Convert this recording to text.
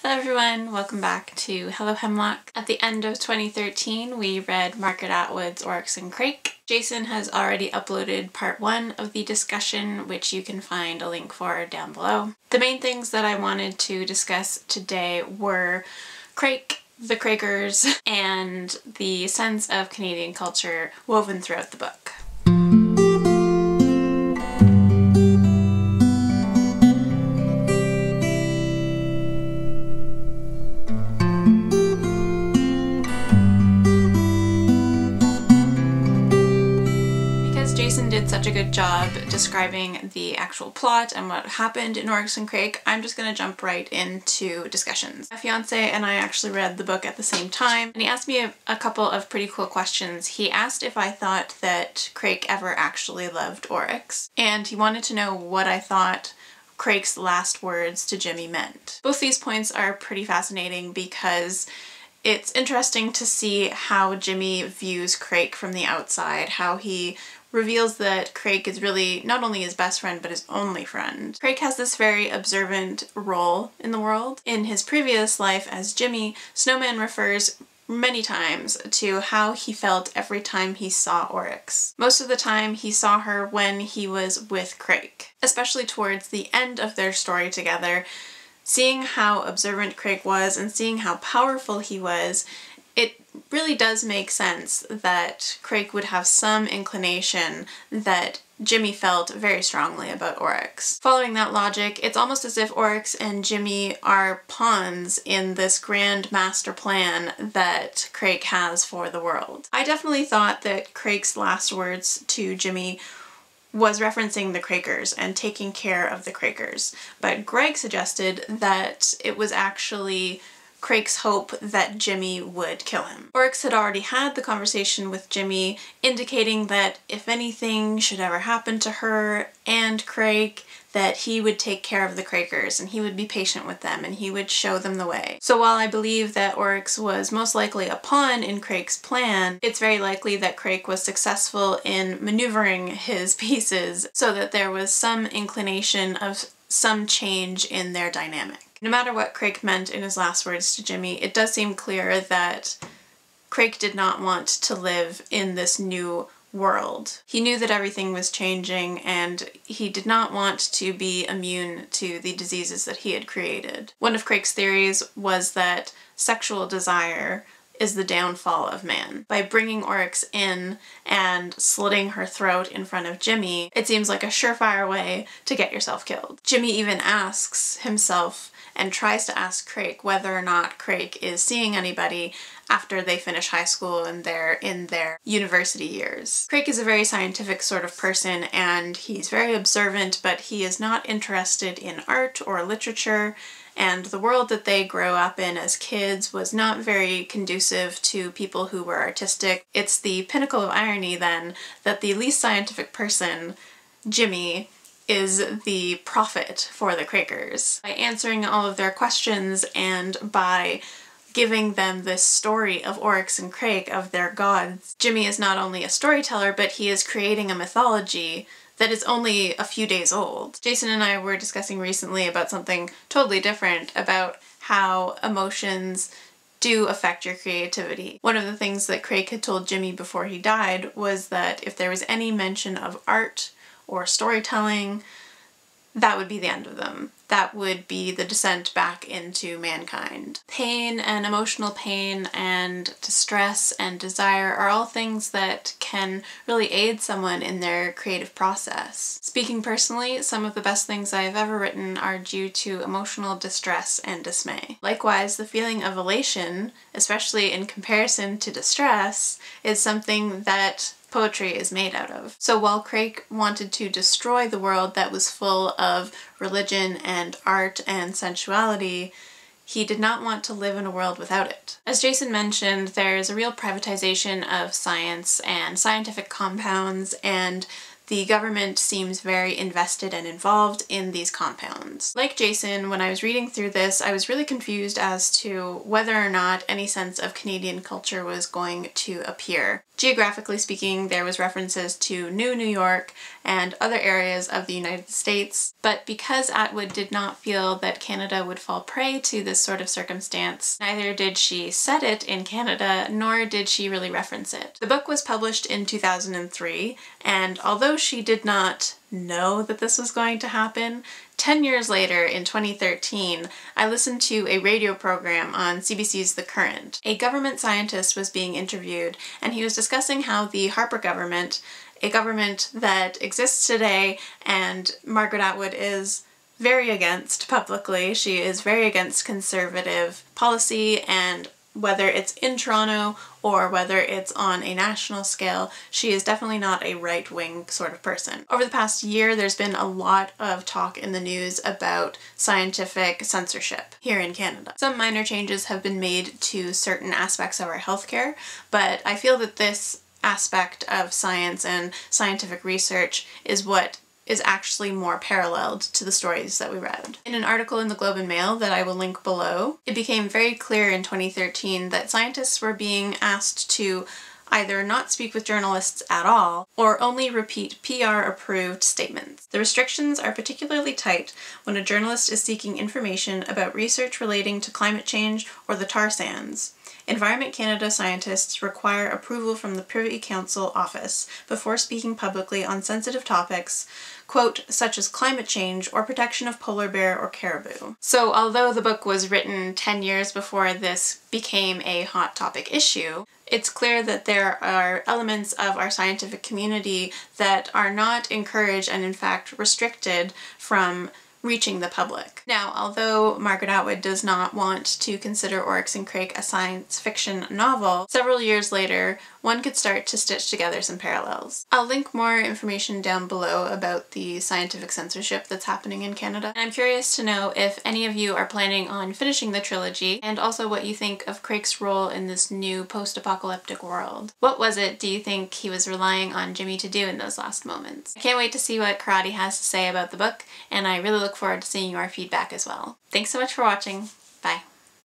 Hello everyone, welcome back to Hello Hemlock. At the end of 2013 we read Margaret Atwood's Oryx and Crake. Jason has already uploaded part 1 of the discussion, which you can find a link for down below. The main things that I wanted to discuss today were Crake, the Crakers, and the sense of Canadian culture woven throughout the book. Jason did such a good job describing the actual plot and what happened in Oryx and Crake, I'm just going to jump right into discussions. My fiance and I actually read the book at the same time, and he asked me a couple of pretty cool questions. He asked if I thought that Crake ever actually loved Oryx, and he wanted to know what I thought Crake's last words to Jimmy meant. Both these points are pretty fascinating because it's interesting to see how Jimmy views Crake from the outside, how he reveals that Crake is really not only his best friend, but his only friend. Crake has this very observant role in the world. In his previous life as Jimmy, Snowman refers many times to how he felt every time he saw Oryx. Most of the time he saw her when he was with Crake, especially towards the end of their story together. Seeing how observant Crake was and seeing how powerful he was, it really does make sense that Crake would have some inclination that Jimmy felt very strongly about Oryx. Following that logic, it's almost as if Oryx and Jimmy are pawns in this grand master plan that Crake has for the world. I definitely thought that Crake's last words to Jimmy was referencing the Crakers and taking care of the Crakers, but Greg suggested that it was actually Crake's hope that Jimmy would kill him. Oryx had already had the conversation with Jimmy, indicating that if anything should ever happen to her and Crake, that he would take care of the Crakers and he would be patient with them and he would show them the way. So while I believe that Oryx was most likely a pawn in Crake's plan, it's very likely that Crake was successful in maneuvering his pieces so that there was some inclination of some change in their dynamic. No matter what Crake meant in his last words to Jimmy, it does seem clear that Crake did not want to live in this new world. He knew that everything was changing and he did not want to be immune to the diseases that he had created. One of Crake's theories was that sexual desire is the downfall of man. By bringing Oryx in and slitting her throat in front of Jimmy, it seems like a surefire way to get yourself killed. Jimmy even asks himself and tries to ask Crake whether or not Crake is seeing anybody after they finish high school and they're in their university years. Crake is a very scientific sort of person and he's very observant, but he is not interested in art or literature, and the world that they grow up in as kids was not very conducive to people who were artistic. It's the pinnacle of irony then that the least scientific person, Jimmy, is the prophet for the Crakers. By answering all of their questions and by giving them this story of Oryx and Crake, of their gods, Jimmy is not only a storyteller, but he is creating a mythology that is only a few days old. Jason and I were discussing recently about something totally different, about how emotions do affect your creativity. One of the things that Crake had told Jimmy before he died was that if there was any mention of art or storytelling, that would be the end of them. That would be the descent back into mankind. Pain and emotional pain and distress and desire are all things that can really aid someone in their creative process. Speaking personally, some of the best things I have ever written are due to emotional distress and dismay. Likewise, the feeling of elation, especially in comparison to distress, is something that poetry is made out of. So while Crake wanted to destroy the world that was full of religion and art and sensuality, he did not want to live in a world without it. As Jason mentioned, there's a real privatization of science and scientific compounds, and the government seems very invested and involved in these compounds. Like Jason, when I was reading through this, I was really confused as to whether or not any sense of Canadian culture was going to appear. Geographically speaking, there was references to New York and other areas of the United States, but because Atwood did not feel that Canada would fall prey to this sort of circumstance, neither did she set it in Canada, nor did she really reference it. The book was published in 2003, and although she did not know that this was going to happen, 10 years later, in 2013, I listened to a radio program on CBC's The Current. A government scientist was being interviewed, and he was discussing how the Harper government, a government that exists today and Margaret Atwood is very against publicly, she is very against conservative policy, and whether it's in Toronto or whether it's on a national scale, she is definitely not a right-wing sort of person. Over the past year, there's been a lot of talk in the news about scientific censorship here in Canada. Some minor changes have been made to certain aspects of our healthcare, but I feel that this aspect of science and scientific research is what is actually more paralleled to the stories that we read. In an article in the Globe and Mail that I will link below, it became very clear in 2013 that scientists were being asked to either not speak with journalists at all or only repeat PR-approved statements. The restrictions are particularly tight when a journalist is seeking information about research relating to climate change or the tar sands. Environment Canada scientists require approval from the Privy Council office before speaking publicly on sensitive topics, quote, such as climate change or protection of polar bear or caribou. So although the book was written 10 years before this became a hot topic issue, it's clear that there are elements of our scientific community that are not encouraged and in fact restricted from reaching the public. Now, although Margaret Atwood does not want to consider Oryx and Crake a science fiction novel, several years later, one could start to stitch together some parallels. I'll link more information down below about the scientific censorship that's happening in Canada. And I'm curious to know if any of you are planning on finishing the trilogy, and also what you think of Crake's role in this new post-apocalyptic world. What was it do you think he was relying on Jimmy to do in those last moments? I can't wait to see what Karate has to say about the book, and I really look forward to seeing your feedback as well. Thanks so much for watching. Bye.